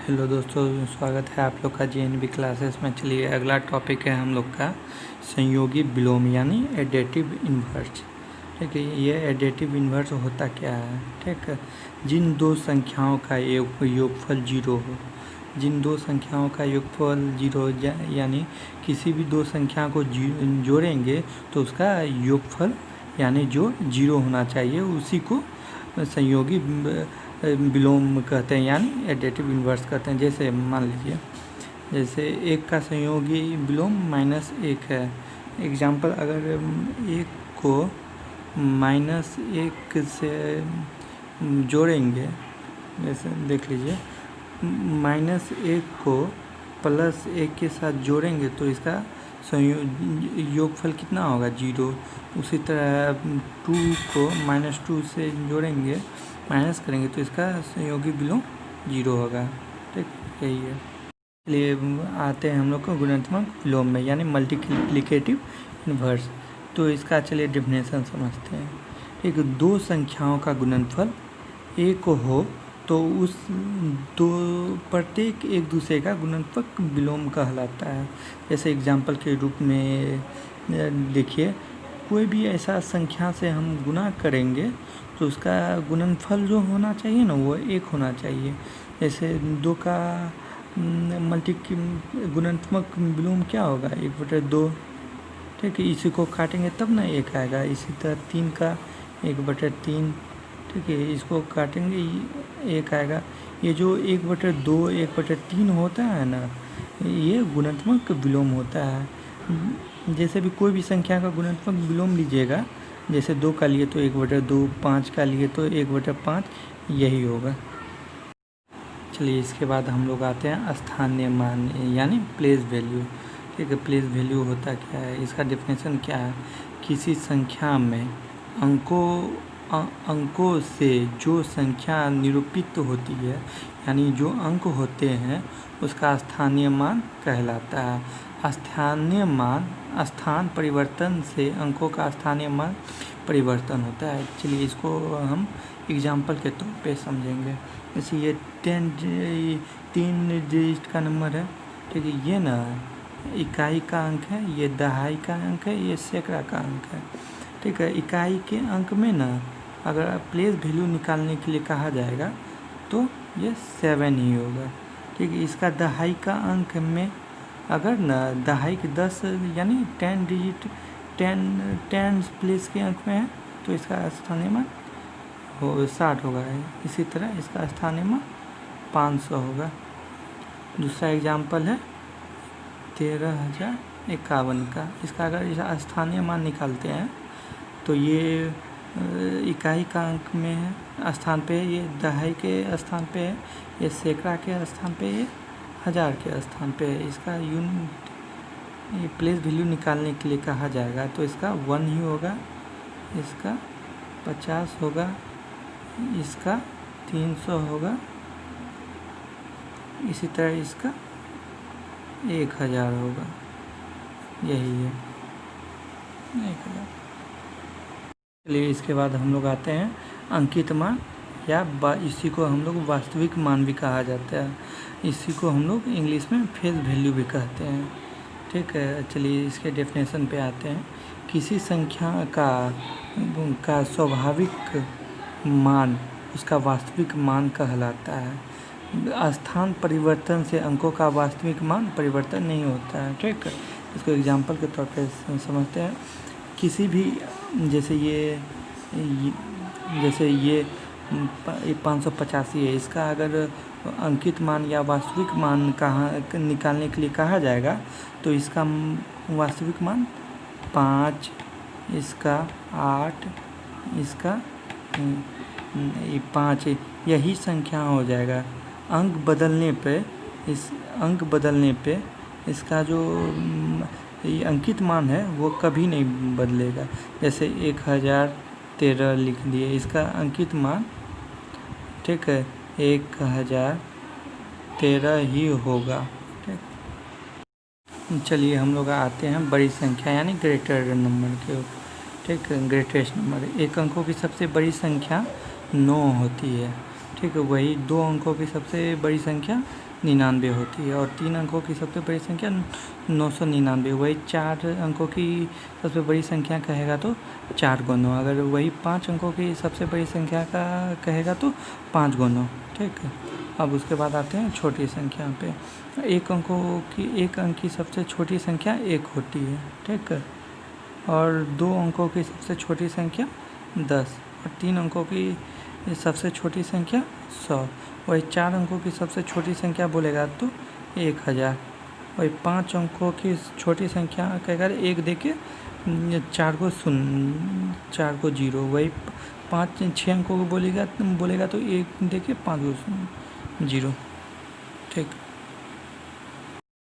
Hello दोस्तों, स्वागत है आप लोग का जीएनबी क्लासेस में। चलिए अगला टॉपिक है हम लोग का संयोगी विलोम यानी एडेटिव इन्वर्स। ठीक है, ये एडेटिव इन्वर्स होता क्या है? ठीक है, जिन दो संख्याओं का योगफल जीरो हो, जिन दो संख्याओं का योगफल जीरो यानी किसी भी दो संख्या को जोड़ेंगे तो उसका योगफल यानी जो जीरो होना चाहिए उसी को संयोगी विलोम कहते हैं यानी एडेटिव इन्वर्स कहते हैं। जैसे मान लीजिए, जैसे एक का संयोगी विलोम -1 है। एग्जाम्पल, अगर एक को -1 से जोड़ेंगे, जैसे देख लीजिए, -1 को +1 के साथ जोड़ेंगे तो इसका योगफल कितना होगा? 0। उसी तरह 2 को -2 से जोड़ेंगे, माइनस करेंगे तो इसका संयोगी विलोम 0 होगा। ठीक, यही है। चलिए आते हैं हम लोग को गुणात्मक विलोम में यानी मल्टीप्लिकेटिव इन्वर्स। तो इसका चलिए डेफिनेशन समझते हैं। ठीक, दो संख्याओं का गुणनफल 1 हो तो उस दो प्रत्येक एक दूसरे का गुणनफल विलोम कहलाता है। जैसे एग्जाम्पल के रूप में देखिए, कोई भी ऐसा संख्या से हम गुना करेंगे तो उसका गुणनफल जो होना चाहिए ना वो 1 होना चाहिए। जैसे 2 का गुणात्मक विलोम क्या होगा? 1/2। ठीक है, इसी को काटेंगे तब ना 1 आएगा। इसी तरह 3 का 1/3। ठीक है, इसको काटेंगे 1 आएगा। ये जो 1/2 1/3 होता है ना, ये गुणात्मक विलोम होता है। जैसे भी कोई भी संख्या का गुणात्मक विलोम लीजिएगा, जैसे 2 का लिए तो 1/2, 5 का लिए तो 1/5, यही होगा। चलिए इसके बाद हम लोग आते हैं स्थानीय मान यानी प्लेस वैल्यू। ठीक है, प्लेस वैल्यू होता क्या है? इसका डेफिनेशन क्या है? किसी संख्या में अंकों से जो संख्या निरूपित होती है यानी जो अंक होते हैं उसका स्थानीय मान कहलाता है। स्थानीय मान स्थान परिवर्तन से अंकों का स्थानीय मान परिवर्तन होता है। चलिए इसको हम एग्जाम्पल के तौर पे समझेंगे। जैसे ये 3 डिजिट का नंबर है। ठीक है, ये ना इकाई का अंक है, ये दहाई का अंक है, ये सैकड़ा का अंक है। ठीक है, इकाई के अंक में ना अगर प्लेस वैल्यू निकालने के लिए कहा जाएगा तो ये 7 ही होगा। ठीक है, इसका दहाई का अंक में अगर ना दहाई के 10 यानी 10 डिजिट 10 प्लेस के अंक में है तो इसका स्थानीय मान 60 होगा। इसी तरह इसका स्थानीय मान 500 होगा। दूसरा एग्जाम्पल है 13,051 का। इसका अगर स्थानीय मान निकालते हैं तो ये इकाई का अंक में है स्थान पे, ये दहाई के स्थान पे है, ये सैकड़ा के स्थान पे, ये 1000 के स्थान पे है। इसका ये प्लेस वैल्यू निकालने के लिए कहा जाएगा तो इसका 1 ही होगा, इसका 50 होगा, इसका 300 होगा, इसी तरह इसका 1000 होगा। यही है 1000। चलिए इसके बाद हम लोग आते हैं अंकित मान या इसी को हम लोग वास्तविक मान भी कहा जाता है। इसी को हम लोग इंग्लिश में फेस वैल्यू भी कहते हैं। ठीक है, चलिए इसके डेफिनेशन पे आते हैं। किसी संख्या का स्वाभाविक मान उसका वास्तविक मान कहलाता है। स्थान परिवर्तन से अंकों का वास्तविक मान परिवर्तन नहीं होता है। ठीक है, इसको एग्जाम्पल के तौर पे समझते हैं। किसी भी जैसे ये 585 है, इसका अगर अंकित मान या वास्तविक मान निकालने के लिए कहा जाएगा तो इसका वास्तविक मान 5, इसका 8, इसका 5, यही संख्या हो जाएगा। अंक बदलने पे इसका जो अंकित मान है वो कभी नहीं बदलेगा। जैसे 1013 लिख दिए, इसका अंकित मान ठीक है 1013 ही होगा। ठीक, चलिए हम लोग आते हैं बड़ी संख्या यानी ग्रेटर नंबर के। ठीक, ग्रेटेस्ट नंबर। एक अंकों की सबसे बड़ी संख्या 9 होती है। ठीक है। वही 2 अंकों की सबसे बड़ी संख्या 99 होती है और 3 अंकों की सबसे बड़ी संख्या 999। वही 4 अंकों की सबसे बड़ी संख्या कहेगा तो 4 गुना। अगर वही 5 अंकों की सबसे बड़ी संख्या का कहेगा तो 5 गुना। ठीक है। अब उसके बाद आते हैं छोटी संख्या पे। 1 अंक की सबसे छोटी संख्या 1 होती है। ठीक है। और 2 अंकों की सबसे छोटी संख्या 10 और 3 अंकों की सबसे छोटी संख्या 100। वही 4 अंकों की सबसे छोटी संख्या बोलेगा तो 1000। वही 5 अंकों की छोटी संख्या कहेगा 1 देके 4 को 0। वही 6 अंकों को बोलेगा तो 1 देके 5 को 0। ठीक।